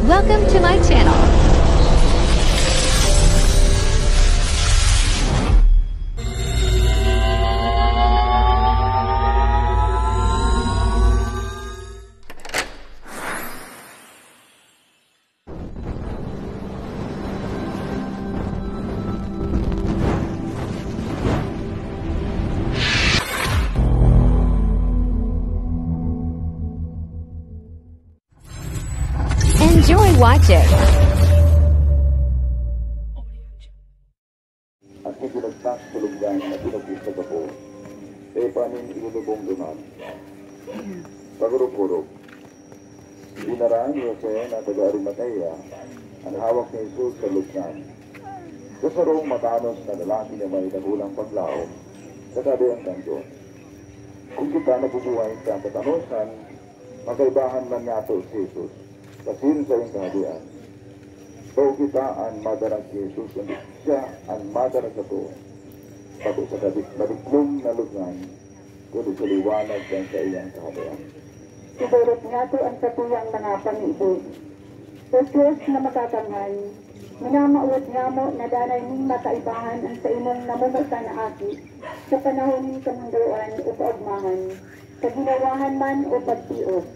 Welcome to my channel. Enjoy watching. At itinagtas sa lugar na pinag-isag ako, panin inulubong lunan. Pagurog-urog. Dinaraan ni Jose na taga-Arimatea ang hawak ni Jesus sa lugar. Kasarong matanos na lalaki na may nagulang paglaom sa kabilang kanto. Kung kita nabubuhay sa katanosan, magkaibahan man nato si Jesus. Kasin sa iyong kahadian. So kita ang madarang Jesus, kundi siya ang madarang sa to. Pato sa kadiklong na lugan, kundi sa liwanag yan sa iyong kahadian. Ibarot nga to ang katuyang mga pangibig. O Diyos na makatanghal, minamaulat nga mo na danay ning makaibahan ang sa imong namumuta na aki sa panahon ng kamunduan o kaugmahan, sa ginawahan man o pagtios.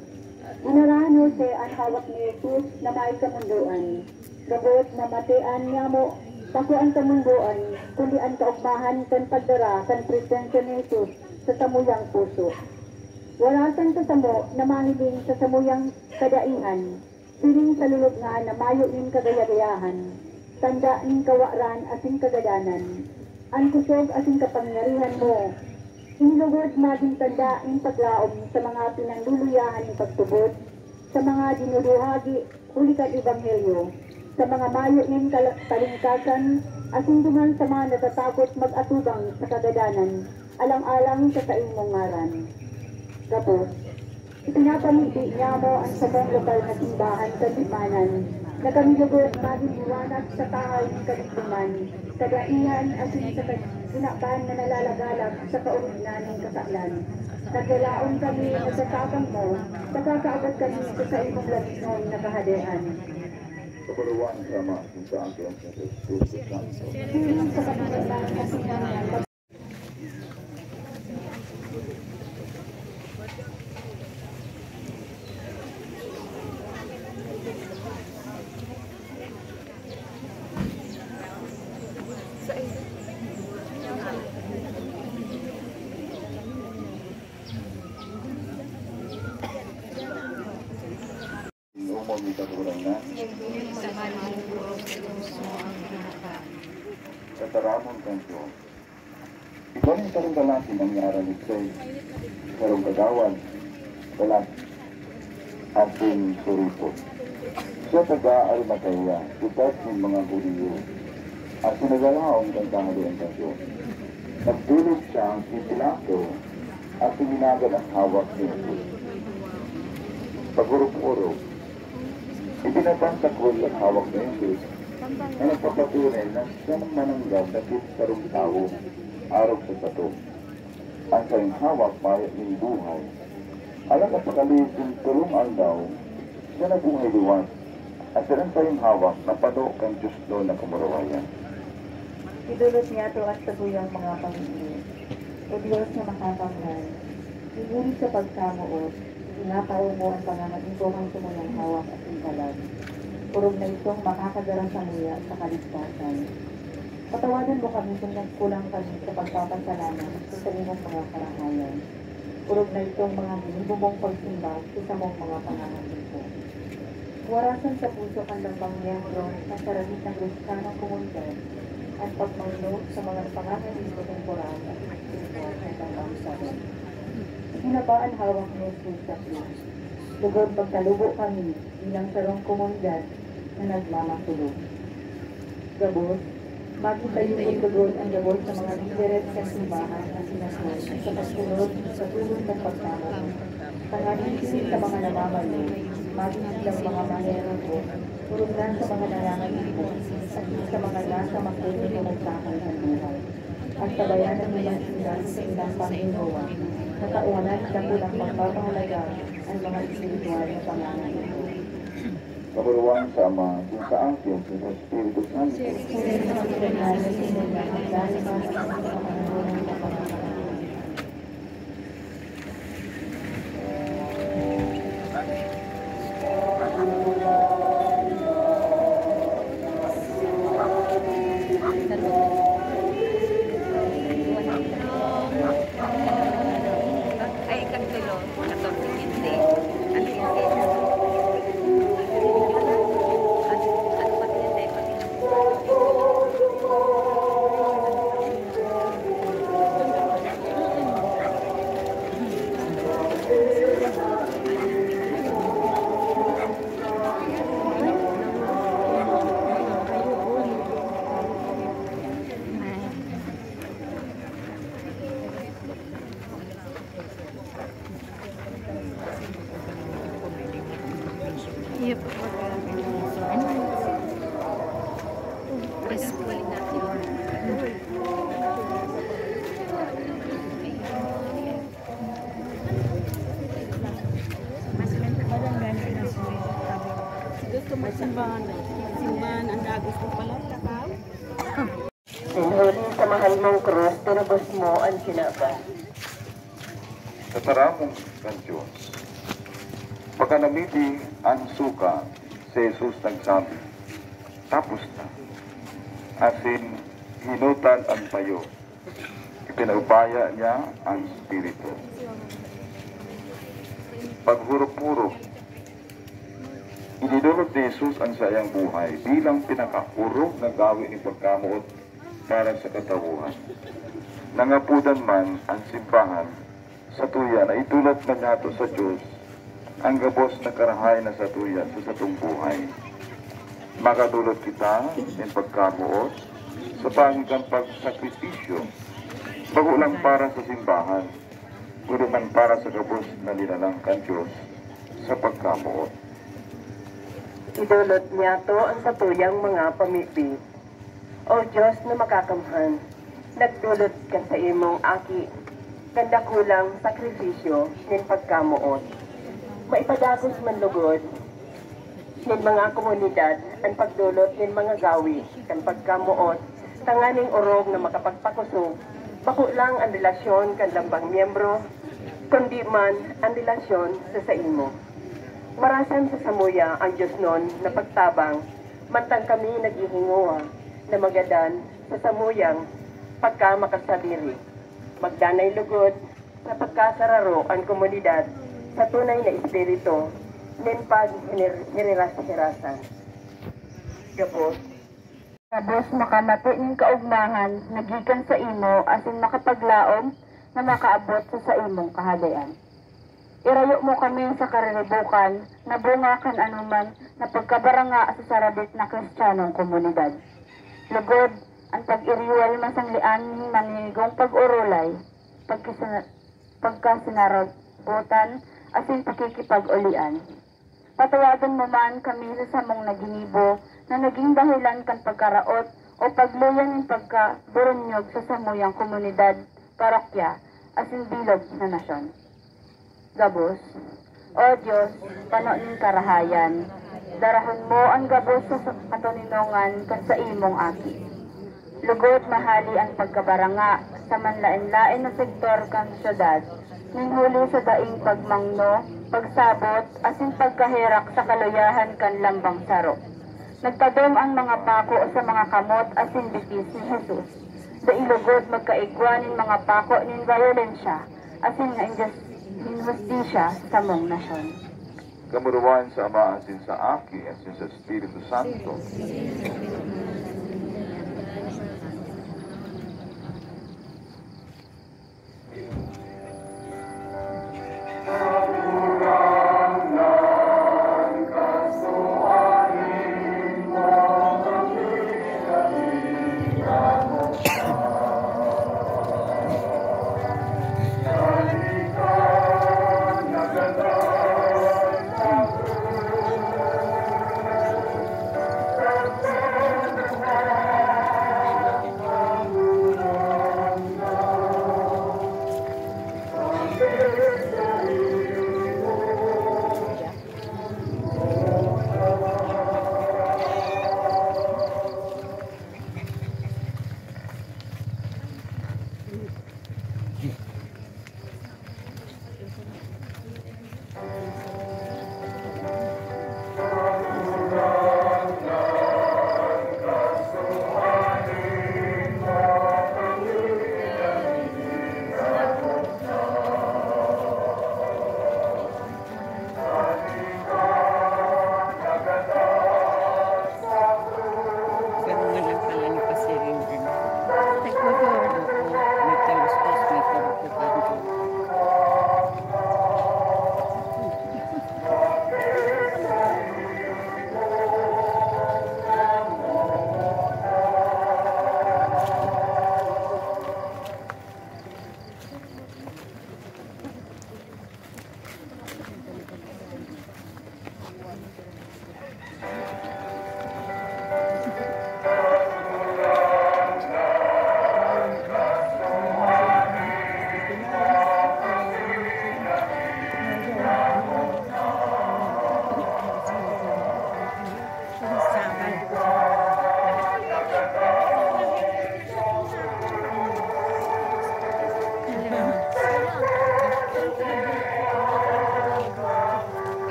Ginarahan Jose ang hawak ni Jesus na may kamunduan. Gabot na matian niya mo, pako ang kamunduan, kundi ang kaugmahan kan pagdara kan presensya ni Jesus sa samuyang puso. Warasan sa samo na mahiling sa samuyang kadaihan, piling sa lulubngan na mayo ning kagayagayahan, tanda ning kawaran asing kagadanan, ang kusog asing kapangyarihan mo, inilugod maging tanda ng paglaom sa mga pinanluluyahan ng pagtubod, sa mga dinuduhagi ulikan ebanghelyo, sa mga mayo ng kalingkasan, asing duman sa mga natatakot mag-atubang sa kagadanan, alang-alang sa kaimong ngaran. Tapos, ipinapamiti niya mo ang sabong lokal na simbahan sa limanan, na kamilugod maging liwanag sa tahay ng kaligtungan, kadaihan asin sa sinapan na nalalagalag sa kaunignan ng kasaklan. Nagdalaon kami nagsasakang mo, nakakaabot kami sa imong labisnon na kahadean. Kapuluan sama kung saan kayong sa Espiritu Santo. Piling sa kapilitan na sinanyan. Umumita ko lang na sa taramon kanto. Ikaw yung tarong lalaki nangyara ni Say, tarong kagawan, lalaki, ating suripot. Siya taga-Arimatea, itat ng mga Hudiyo, at sinagalaon kang kahalian kanto. Nagdulog siyang si Pilato at pininagal ang hawak ni Jesus. Pagurok-urok, ipinapantakol ang hawak ni Jesus na nagpapatunay na siyang mananggap na kisarong tao araw sa sato. Ang kayong hawak mayat ng buhay. Alam at pakalisin tulong aldaw, siya na buhay liwan. At silang kayong hawak na pano kang Diyos doon na kumarawayan. Idulot niya to at saguyang mga pamilya. O Diyos na makatanghal, iguri sa pagkamuot, inapaw mo ang pangangatipuhan sa muyang hawak at inkalag. Purog na itong makakagara sa muya sa kaligtasan. Patawanan mo kami kung nagkulang kami sa pagpapasalamat sa imong mga karangalan. Purog na itong mga binibubong pagsimba sa mong mga pangangatipo. Warasan sa puso kandang miyembro ng saragit ng Kristiyanong komunidad at pagmanglo sa mga pangangatipo temporal at spiritual ng pangkamusahan. Hinabaan hawak ni Jesus sa Diyos. Lugod pagkalubo kami bilang sarong komunidad na nagmamatulog. Gabos, maging lugod ang gabos sa mga lideres sa simbahan na sinasunod sa pagsunod sa tulong ng pagkamat. Panganisin sa mga namamalo, maging silang mga mahero ko, tulungan sa mga nanangaliko at sa mga nasa makulit na magsakal sa buhay. At sabayanan nilang sila sa ilang panginowa, nakauwanan sa kulang pagpapahalaga ang mga espiritual na pangalan ito. Kabaruan sa Ama, din sa Akin, din sa Espiritu Santo. Ay, kagtulo. 14 hindi. Ano yung Yep. Display natin. Gusto mo simbahan. Simbahan ang dagos ko pala. Takaw. Sinhuli sa mahal mong krus, tinubos mo ang sinaba. Sa taramong kansyon, pagkanamiti ang suka, si Jesus nagsabi, tapos na. Asin, hinutan ang payo. Ipinaubaya niya ang Espiritu. Paghurok-hurok, inidulog ni Jesus ang sayang buhay bilang pinakahurog na gawin ng pagkamuot para sa katawuhan. Nangapudan man ang simbahan sa tuya na itulad na nato sa Diyos ang gabos na karahay na sa tuya sa satong buhay. Makadulot kita ng pagkamuot sa pangigang pagsakripisyo, bago lang para sa simbahan, kundi man para sa gabos na nilalang kan Diyos sa pagkamuot. Idulot niya to ang satuyang mga pamipit. O Diyos na makakamhan, nagdulot ka sa imong aki, kanda kulang sakripisyo ng pagkamuot. Maipadagos man lugod, ng mga komunidad ang pagdulot ng mga gawi, kan pagkamuot, tanganing urog na makapagpakusog, bako lang ang relasyon kan lambang miyembro, kundi man ang relasyon sa imo. Marasan sa samuya ang Diyos nun na pagtabang, mantang kami naghihinguha na magadan sa samuyang pagka makasaliri. Magdanay lugod sa pagkasararo ang komunidad sa tunay na espiritu nin pag-hirasan. Gabos makamati ng kaugmahan nagikan sa imo asin makapaglaom na makaabot sa imong kahalayan. Irayo mo kami sa karilibukan na bunga kan anuman na pagkabaranga sa sarabit na kristyanong komunidad. Lugod ang pag-iriwal masanglian ng manigong pag-urulay, pagkasinarabutan, asin pakikipag-ulian. Patawagan mo man kami sa samong naginibo na naging dahilan kan pagkaraot o pagluyan ng pagkaburunyog sa samuyang komunidad, parokya, asin bilog na nasyon. Gabos, O Diyos, pano ng karahayan, darahon mo ang gabos sa katuninongan kan sa imong aki. Lugod mahali ang pagkabaranga sa manlain-lain na sektor kan syudad, ning huli sa daing pagmangno, pagsabot, asin pagkahirak sa kaluyahan kan lambang saro. Nagpadom ang mga pako sa mga kamot asin bitis ni Jesus. Dailugod magkaigwa nin mga pako nin violensya, asin nga injustisya sa mong nasyon. Kamuruan sa Ama asin sa Aki asin sa Espiritu Santo.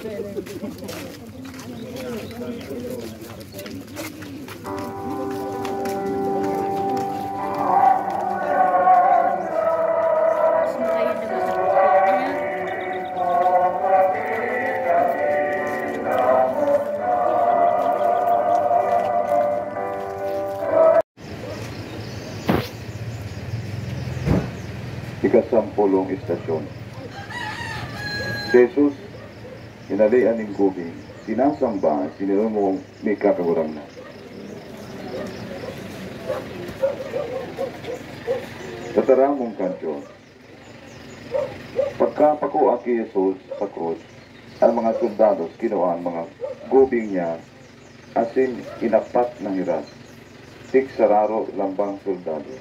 Sumayon na mga Ikasampulong istasyon. Jesus, hinalian ng gubing, sinasamba, sinirumong may kakagurang na. Tataramong kansyon. Pagkapako ang Jesus sa krus, ang mga soldados kinuha ang mga gubing niya, asin inapat ng hiras, tik sararo lambang soldado.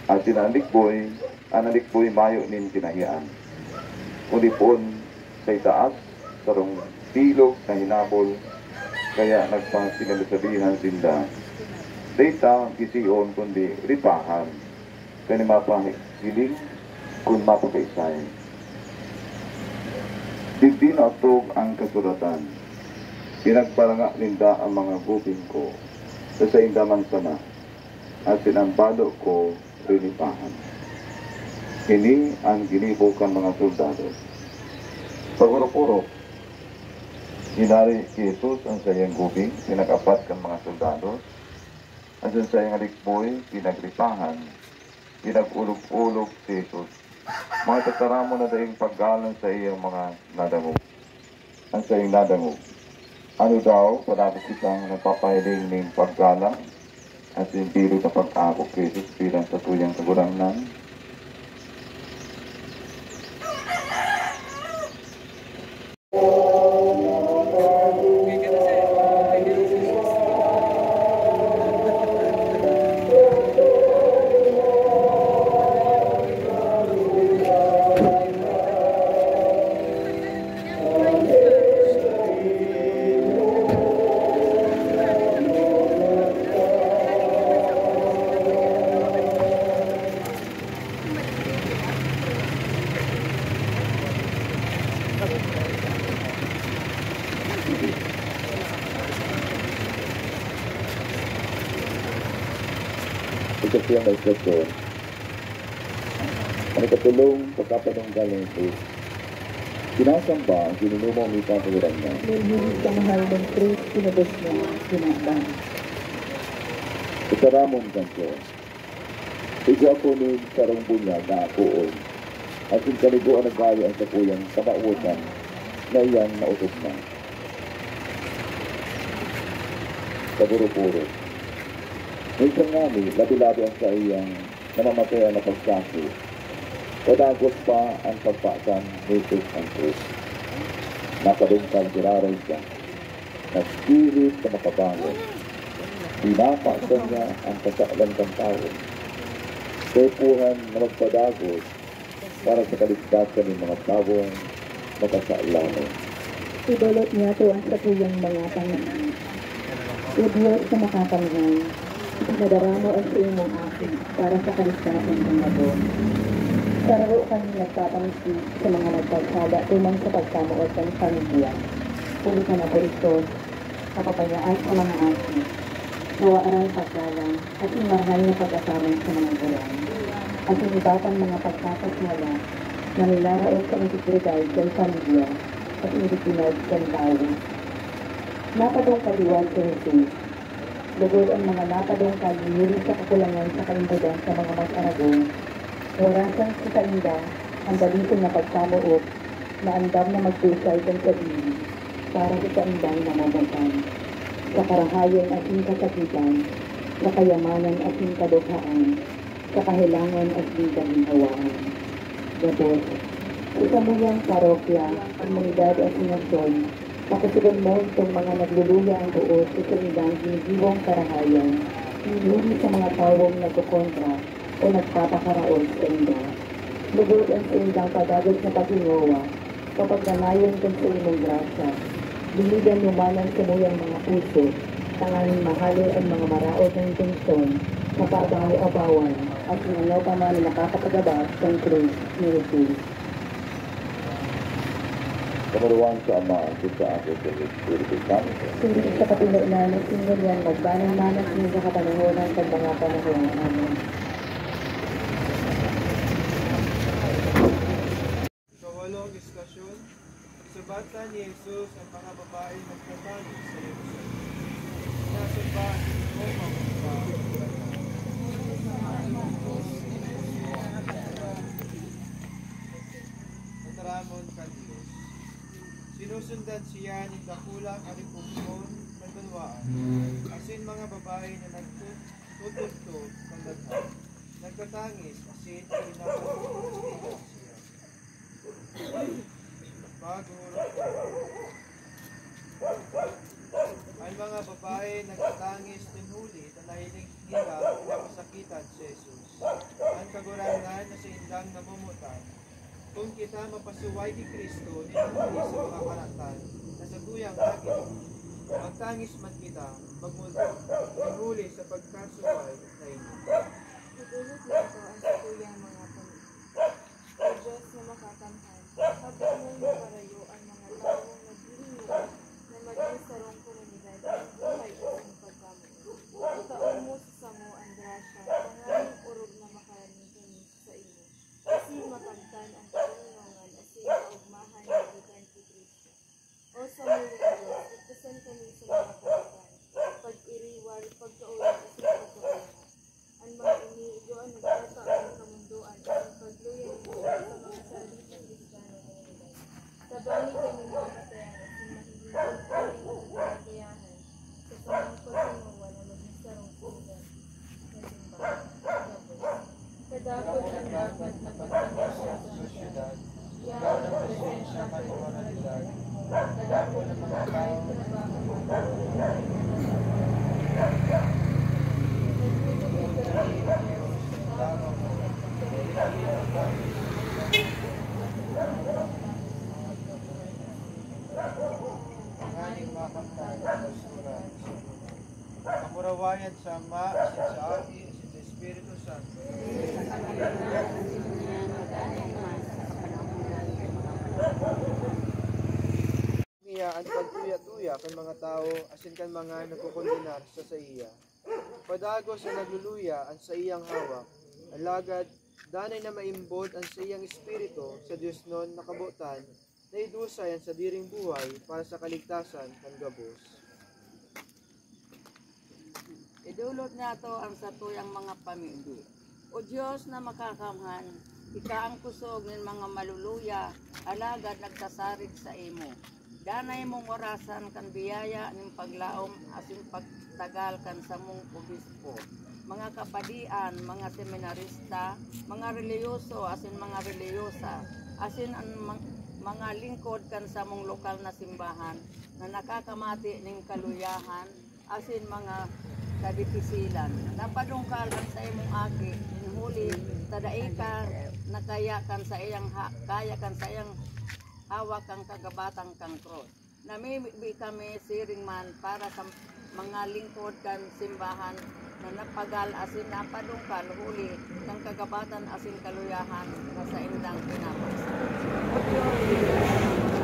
At sinalikboy, analikboy mayo nin pinahian. Unipon sa itaas, sarong tilog na hinabol, kaya nagpasinalisabihan sinda. Data, kisiyon, kundi ripahan, kani mapahiling, kung mapakaisay. Digdi na atog ang kasuratan. Pinagparanga ninda ang mga gubing ko, sa indaman sana, at sinambalo ko rinipahan. Ini ang ginibukan mga soldado. Pagurok-urok, hinari si Jesus ang sayang gubing, pinag-apat kan mga soldado, at sa sayang alikboy, pinagripahan, pinag-ulog-ulog si Jesus. Mga tataramo na daing paggalan sa iyang mga nadangog. Ang sayang nadangog. Ano daw, padabot kitang napapahiling ng paggalang at hindi na pag-akok kay Jesus bilang sa tuyang kagurangnan. Ito siyang istasyon. Ang ikatulong pagkapanunggal ng Jesus. Sinasamba ang sinunumong may katuwiran niya. Lilinis sa mahal ng krus, pinabos niya, sinakban. Ikaramong kansyon. Igo ako ni sarong bunyag na akoon. At yung kaliguan ng gaya ang sakuyang kabautan na iyang nautos na. Paguro-puro. May sangami, labi-labi ang sa iyang namamataya na pagsaki. Kadagos pa ang pagpasan ni Jesus ang krus. Nakadungkal giraray siya. Nagspirit na makabangon. Pinapaksan niya ang kasaklan ng tao. Kaipuhan na magpadagos para sa kaligtasan ng mga taong makasalanan. Idulot niya ito ang satuyang mga pangalan. O Diyos na makapangyay, nadaramo ang sa imong akin para sa kaligtasan ng mga Sararo kami nagpapangisi sa mga nagpagsada tumang sa pagkamuot ng pamilya. Puli ka na po ito, kapapayaan sa mga asin. Nawaaran paggalang at imarhay na pag-asaman sa mga bulan. At inibatan mga pagkakaswala na nilaraon sa integridad ng pamilya at indigidad ng tao. Napadong kaliwag sa Jesus. Lugod ang mga napadong kalihili sa kakulangan sa kalimbagan sa mga mag-aragong. Orasan sa kainda ang balitin na pagkamuot na andam na magdusay ng sarili para sa kaindang namamagan. Sa karahayan at kasakitan, sa kayamanan at kadukhaan, sa kahilangan at kaginhawaan. Gabos, sa samuyang parokya, komunidad at sinasyon, pakusugan mo itong mga nagluluya ang buot sa kaindang ginigiwang karahayan, hinuli sa mga tawong nagkukontra o nagpapakaraon sa inda. Lugod ang sa indang padagot na pagingawa, kapag nanayon kang sa imong grasya, biligan lumanan sa muyang mga puso, tanganing mahalo ang mga maraot ng intensyon, mapaabang-abawan, at sinanaw pa man nakakapagabas ng krus ni Jesus. Kamuruan sa Ama, asin sa Apo, sa Espiritu Santo. Sulit sa kapilo na nasinggol yan, magbanang manas niyo sa kapanahonan sa mga panahon. Amen. Ikawalong diskusyon, subata ni Jesus ang mga babae nagtatangis sa Jerusalem. Nasaan ba ito mga Nataramon ka Diyos. Sinusundan siya ni dakulang alipungkon ng banwaan. Asin mga babae na nagtutugtog ng daghan. Nagtatangis asin pinapagpustigan siya. Ang mga babae nagtatangis din huli na nahilig nila pinapasakitan si Jesus. Ang kagurangan na sa indang namumutan, kung kita mapasuway ni Kristo ninuli sa mga karatan na sa tuyang agit, magtangis man kita, magmulto, ninuli sa pagkasuway na inyo. Nagulot na ito ang satuyang mga panit. O Diyos na makakamhan, habang mong naparayo ang mga taong naghihirap na maging sarong komunidad ng buhay isang pagkamuot. Itaon mo sa samo ang grasya, pangaling urog na makaraning kami sa iyo. Asin matagtan ang katunungan, asin kaugmahan na gikan kay Kristo. O sa muling Diyos, itasan kami sa mga kapitan, pag-iriwal, pagkaulat, asin pagkaulat. Ang mga iniigo ang nagtataon ng kamunduan at ang pagluyan nito sa mga salitang Kristiyano komunidad. Sabani kami mga katayan at sinahihintay kami ang kagayahan sa samang pagtunungan na magnisarong sinigang na simbahan. Kadapot ang dapat na pagpapasya sa syudad. Yan ang presensya sa komunidad. Kadapot ang mga kahit trabaho Nganing makamtan sa surat. Kamurawayan sa Ama, asin sa Aki, asin sa Espiritu Santo. Niya ang pagtuya-tuya kay mga tao, asin kan mga nagkukondenar sa iya. Padago sa nagluluya ang sa iyang hawak, alagad danay na maimbot ang sa iyang espiritu sa Diyos nun nakabutan, na idusay ang sa diring buhay para sa kaligtasan ng gabos. Idulot nato ang satuyang mga pamilya. O Diyos na makakamhan, ika ang kusog ng mga maluluya, alagad nagsasarig sa imo. Danay mong orasan kan biyaya ng paglaom asin pagtagal kan sa mong obispo. Mga kapadian, mga seminarista, mga reliyoso asin mga reliyosa, asin ang mga lingkod kan sa mong lokal na simbahan na nakakamati ng kaluyahan asin mga kadipisilan. Napadungkal ang sa imong aki, inhuli, tadai ka, nakaya kan sa iyang kaya kan sa iyang hawak ang kagabatang kang cross. Namimibi kami siring man para sa mga lingkod kan simbahan na napagal asin napadungkal huli kang kagabatan asin kaluyahan na sa indang pinapasa. O Diyos,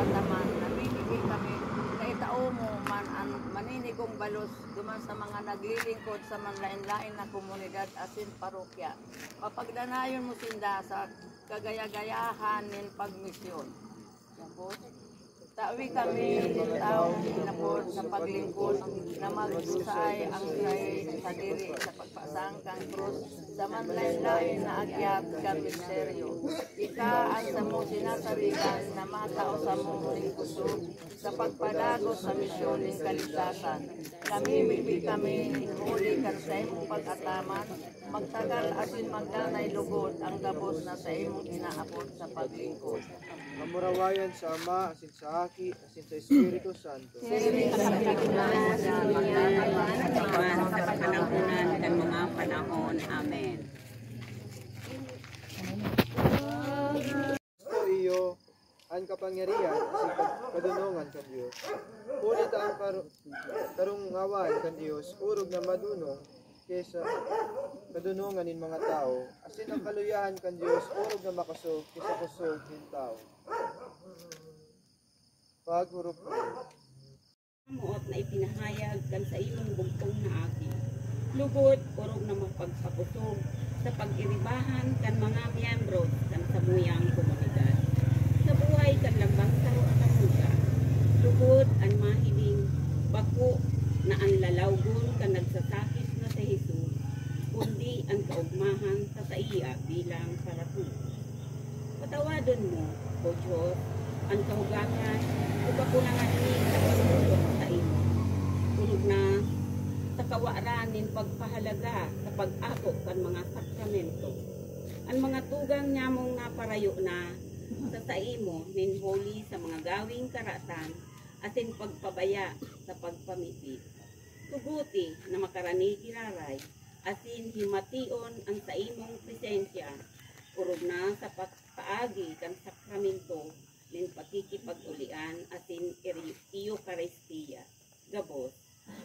nataman, namimibi kami na itao mo man ang maninigong balos duman sa mga naglilingkod sa manlain-lain na komunidad asin parokya. Mapagdanayon mo sinda sa kagaya-gayahan nin pagmisyon. Tawi kami taong pinapod sa paglingkod na magsusay ang sa diri sa pagpasangkang krus sa manlain-lain na agyat ka misteryo. Ika ang sa mo sinasarigan na matao sa mong lingkusog sa pagpadago sa misyon ng kaligtasan. Namimibi kami huli kan sa imong pag-ataman, magtagal asin magdanay lugod ang gabos na sa imong inaabot sa paglingkod. Kamurawayan sa Ama, asin sa Aki, asin sa Espiritu Santo. Siring sa pagkakulahan sa magdanaman sa panahonan ng mga panahon. Amen. Gusto iyo ang kapangyarihan asin kadunungan kan Dios. Punit ang karungawan kan Dios, urog na madunong kesa kadunungan nin mga tao, asin ang kaluyahan kan Dios, urog na makasog kesa kusog nin tao. Pagurupuro. Muot na ipinahayag kan sa imong bugtong na aki. Lugod, orog na mapagpakusog sa pag-iribahan kan mga miyembro kan sa muyang komunidad. Sa buhay kan lambang taro at muga. Lugod ang mahiling bako na ang lalawgon kan nagsasakis na sa Jesus, kundi ang kaugmahan sa taiya bilang paratulo. Patawadon mo, O Diyos, ang kahugagan o kakulangan ni sa pagtulog sa imo. Tulog na sa kawaran nin pagpahalaga sa pag-ako kan mga sakramento. Ang mga tugang nyamong naparayo na sa imo nin holy sa mga gawing karatan asin pagpabaya sa pagpamiti. Tuguti na makarani kiraray asin himation ang sa imong presensya. Urog na sa pagpaagi kan sakramento nin pakikipag-ulian asin Eucharistia. Gabos,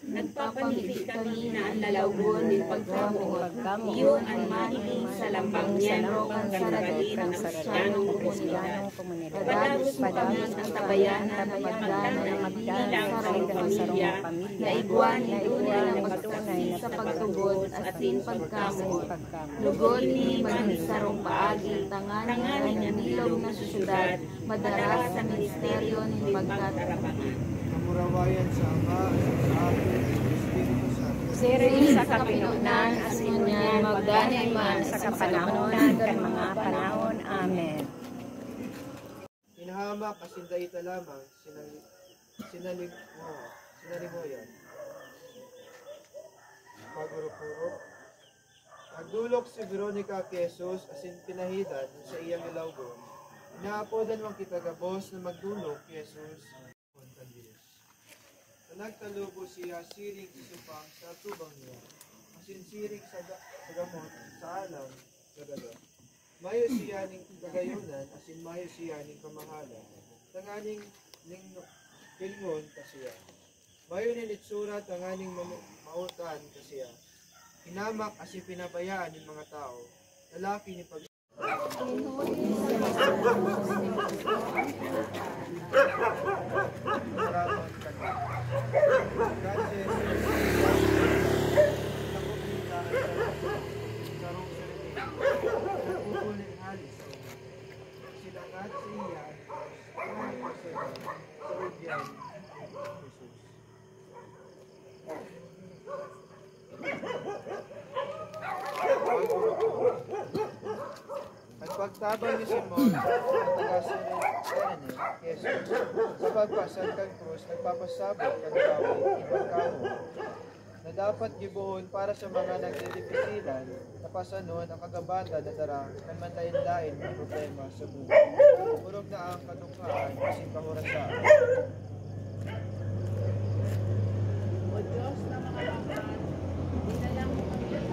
nagpapanibig kami na ang lalawgon nin pagkamuot. Iyo ang mahiling sa lambang miyembro kang kansagalin ng Kristyanong komunidad. Padagos mo kami ang tabayanan at magbilang sa pamilya na iguan tunay na pagsaksi sa pagtugod asin pagkamuot. Lugod ni manisarong paagi, tanganin ang ilog na susyudad, madaras sa ministeryo ni pagkatarabangan. Kamurawayan sa Ama, sa Apo, sa Espiritu Santo. Siring sa kapinunan, asin niya, magdanay man sa kapanahonan kan mga panahon. Amen. Hinahamak asin daita lamang, sinalimoyan. Pagurupuro. Nagdulok si Veronica Jesus asin pinahidan sa iyang ilawgon. Inaapodan mong kitagabos na magdulok, Jesus. Nagtalubo siya siring isupang sa tubang niya, asin siring sa gamot sa alam kagaga. Mayo siya ning kagayunan, asin mayo siya ning kamahalan, tanganing pilngon kasiya. Mayo nin itsura tanganing mautan kasiya. Hinamak asin pinabayaan ng mga tao, lalaki ni pag pagtabang ni Simon, ang taga-Sirene, Jesus, sa pagpasan kang krus, nagpapasabot kang gawin, ibang kamo, na dapat gibuon para sa mga nagdidipisilan, na pasanon ang kagabanda na darang ng manlain-lain ng problema sa buhay. Purog na ang kadukhaan, kasi kahurasaan. O Diyos na mga bangkan, dinalang mo kami ng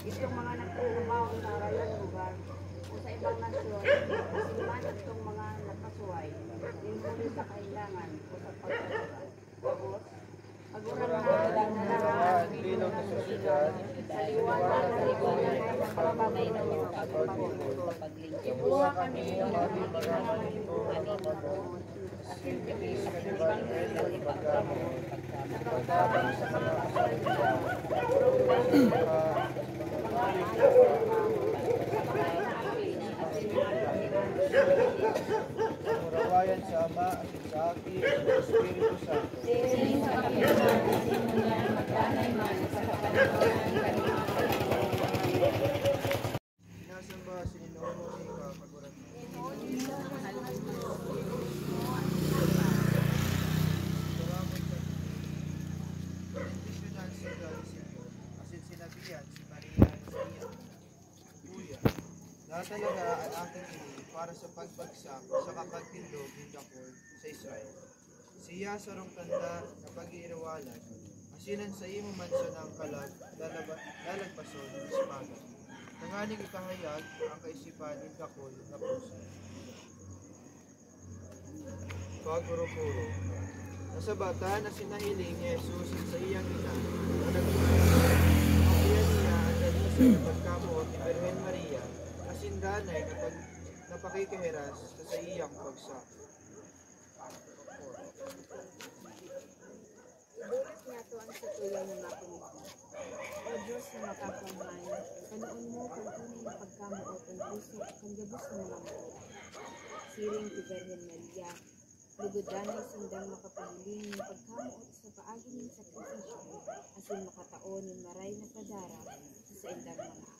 itong mga nagtatrabaho sa aralan lugar o sa ibang nasyon, asiman at itong mga nakasuway, hindi sa kailangan o sa pagkakasal. Tapos, pag-urang na lahat, Bilog na sosyedad, sa liwanag na liwanag ng mapapagay ng mga pagpapagod. Ibuha kami ng mga pagkakaman ito at ito, at hindi sa ibang ito ipagkamo, sa pagtabang sa mga kasalita, kamurawayan sa Ama, asin sa Api, at sa Espiritu Santo. siring sa kapilunan, sinunan, magdanay man sa kapanahonan ng mga Sinasamba sininomo ni Kapaguran. Bendisyonan si Garisito, asin sinabihan si Maria sa iya. Kuya, natalaga ang aking ini para sa pagbagsak sa kapagtindog ng Jacob sa Israel. siya sarong tanda na pag-iirawalan, asinan sa imo mansyon ng kalag, lalagpason ng espada. Tanganing ikahayag ang kaisipan ng dakol na puso. Pagpuro-puro. Nasa bata na sinahiling ni Jesus sa iyang ina, na nagpapalala, ang iya niya ang nalisa na pagkamuot ni Birhen Maria, asin danay na pakikihiras sa iyang pagsak. Ibulat niya to ang satuyang mga pumili. O Diyos na makakamay, panoon mo kung tunay na pagkamuot ang puso kang gabos ng mga mata. Siring ti Birhen Maria, lugodanay sindang makapahiling ng pagkamuot sa paagi ng sakripisyo, asin makataon ng maray na padara sa indang mga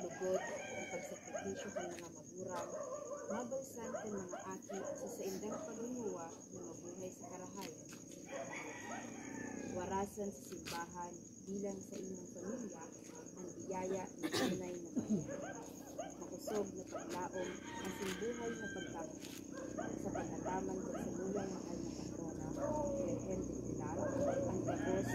lugod ang pagsakripisyo ng mga magurang, mabalsan ng mga aki sa indang paglinguwa na mabuhay sa karahayan. Warasan sa simbahan bilang sa inyong pamilya ang biyaya ng tunay na Maria. Makusog na paglaom ang simbuhay na pagkamuot sa pagkataman sa samuyang mahal na patrona, Birhen de Pilar, ang gabos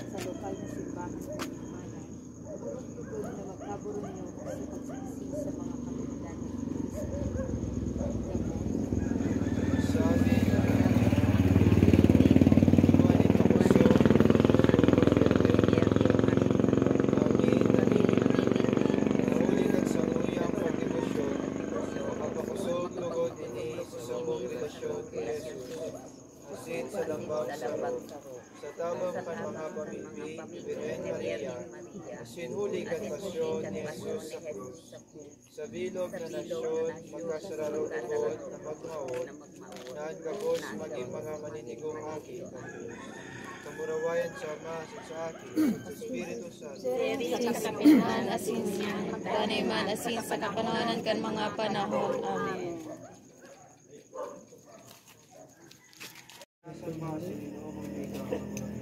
sa lokal na simbahan ng Panginoon, lugod na magkaburunyo sa pagsaksi sa mga kapitan ng Kristo. Sabi na sa tamang kan mga pamilya, Birhen Maria, sinhuli kan pasyon ni Jesus sa krus. Sa bilog na nasyon, magkasararod na magmaon, na ang gabos maging mga maninigong aki ng Diyos. Kamurawayan sa Ama, sa Aki, sa Espiritu Santo. Sa kapinan asin niya, magdanay man asin sa kapanahonan kan mga panahon. Amen.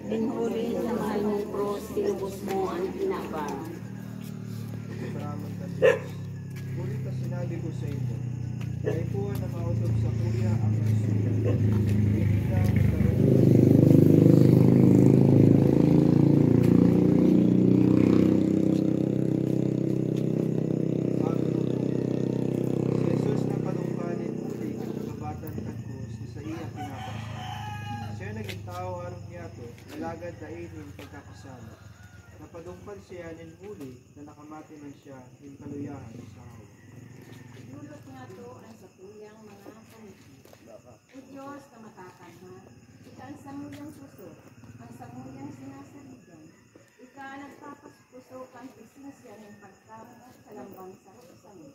Dinhuli sa mahal mong cross, tinubos mo ang kinabang. Salamat ka Diyos. Ngunit na sinabi ko sa inyo, naipuan na mautog sa kuya ang nasulat. Hindi lang si Jesus na panungkanin muli ang nagabatan kan krus na sa iya pinapasa. Siya naging tao arong niyato, nalagad na ining pagkakasala. Napadungkal siya nin muli na nakamati man siya ng kaluyahan sa hawa. Dulot nga to ang satuyang mga pamilya. O Diyos na makakanhan, ika ang samuyang puso, ang samuyang sinasaligan. Ika ang nagpapaspuso kang presensya ng pagkamuot sa lambang sa rosami.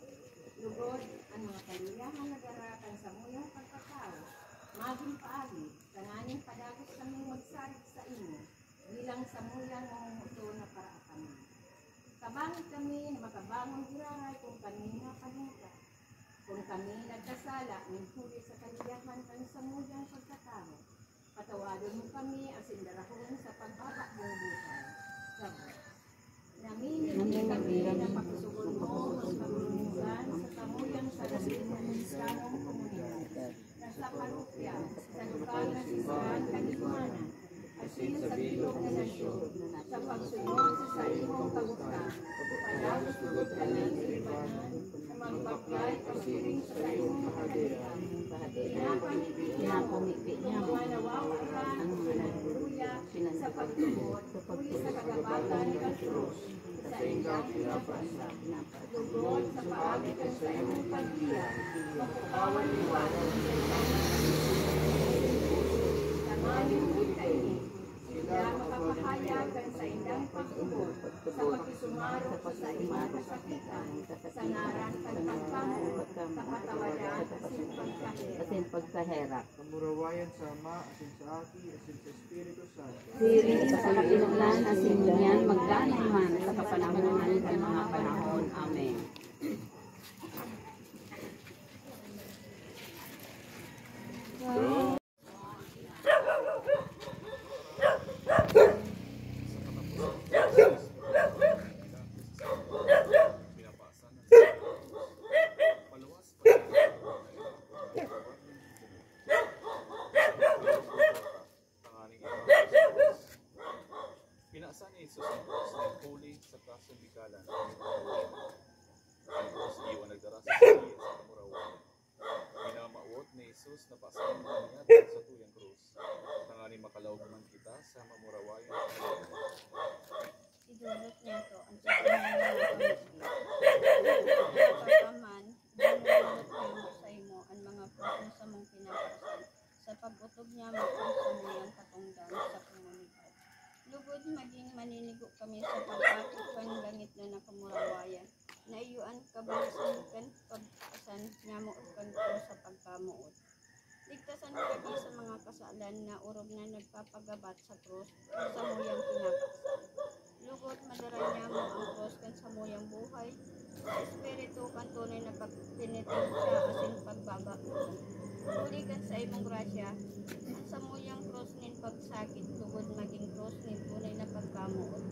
Lugod ang mga kaluyahan na garakan sa samuyang pagkatao. Maging paagi, tanganing padagos kaming magsarit sa inyo, bilang samuyang mamumuto na paraataman. Kabangit kami na makabangon giraray kung kami napanungka. Kung kami nagkasala, huli sa kaliyahan kang samuyang pagkatao. Patawadon mo kami ang sindarahon sa pagbabakbong buhay. Sabot. Namimili kami na pagsusugon mo ang pagulungan sa samuyang salasin ng Islamong komunidad. Sa parokya, sa lokal na simbahan kalimanan, asin sa bilog na nasyon, sa pagsunod sa imong kagutan, palagos-lugod ka ng ilibanan, na magbaklay pagsiring sa imong kahalian. Pinapamikpi niya, mga nawawalan, ang haleluya, sa pagtubot, huli sa kagabatan ng krus, sa inyong pinapasa, lugod sa paagitan sa imong pagkiya, makukawan liwanag sa tamanin mo kayo, sila makapahayagan sa indang pagtubot, sa pagkisumaro sa imong kasakitan, sa ngaran pagpagpamot, sa katawadan, asin pagkaherak. Kamurawayan sa Ama, asin sa Aki, asin sa Espiritu Santo. Siring sa kapinulan, asin niyan, magdanay man sa kapanahonan ng mga panahon. Amen. sundikalan ang Diyos iwan nagdara sa siya sa kamurawan. Minamauot ni Jesus na pasanin niya sa tuyang krus. Tangani makalawag man kita sa mamurawayan sa kalawan. Idulot niya to ang sasamayan ng pamilya. Pagkaman, dinulot niyo sa imo ang mga puso sa mong pinapaksan. Sa pag-utog niya matang sa muyang katungdan sa komunidad. Lugod maging maninigo kami sa pag-akit kan langit na nakamurawayan. Naiyuan kabalisan kan pagkasan niya mo kan ko sa pagkamuot. Ligtasan kami sa mga kasalan na urog na nagpapagabat sa krus sa muyang pinapaksan. Lugod madara niya mo ang krus kan sa muyang buhay. Sa espiritu kan tunay na pagpinitensya asin pagbaba. Uli kan sa imong grasya, ang sa muyang krus nin pagsakit lugod maging krus nin tunay na pagkamuot.